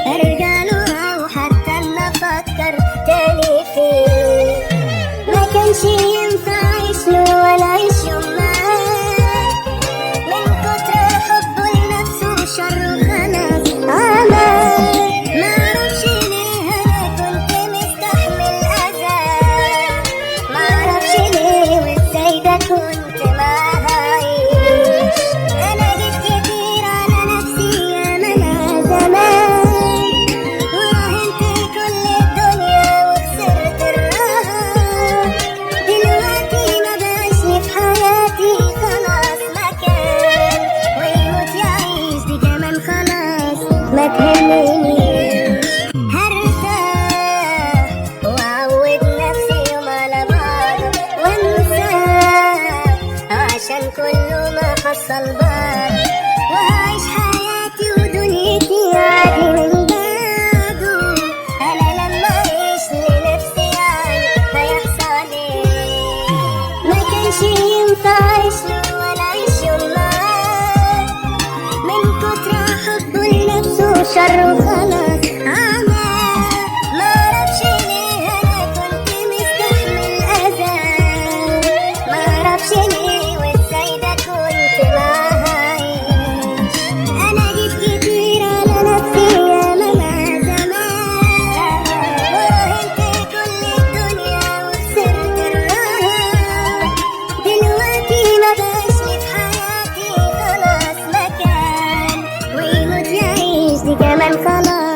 ارجع له او حتى ان افكر تاني فيه. ما كانش ينفع اعيش له ولا اعيش يوم معاه، من كتر حبه لنفسه شره خلاص عمى. معرفش ليه انا كنت مستحمل اذى، معرفش ليه وازاي ده كنت معاه عايش. انا جيت كتير على نفسي يا منى زمان، وراهنت كل الدنيا وخسرت الراحة. دلوقتي ما بقاش لي في حياتي خلاص مكان، ويموت يعيش دي كمان خلاص ما تهمنيش. هرتاح واعود نفسي يوم على بعض وانساه، عشان كله ما حصل بعض، وهعيش حياتي ودنيتي عادي من بعده. انا لما اعيش لنفسي يعني هيحصل ايه؟ ما كانش ينفع اعيش له ولا اعيش يوم معاه، من كتر حبه لنفسه شره خلاص عمى. معرفش ليه انا كنت مستحمل اذى، معرفش ليه وازاي ده كنت معاه عايش. انا جيت كتير على نفسي يا منى زمان، وراهنت كل الدنيا وخسرت الراحة. دلوقتي ما بقاش لي في حياتي خلاص مكان، ويموت يعيش دي كمان خلاص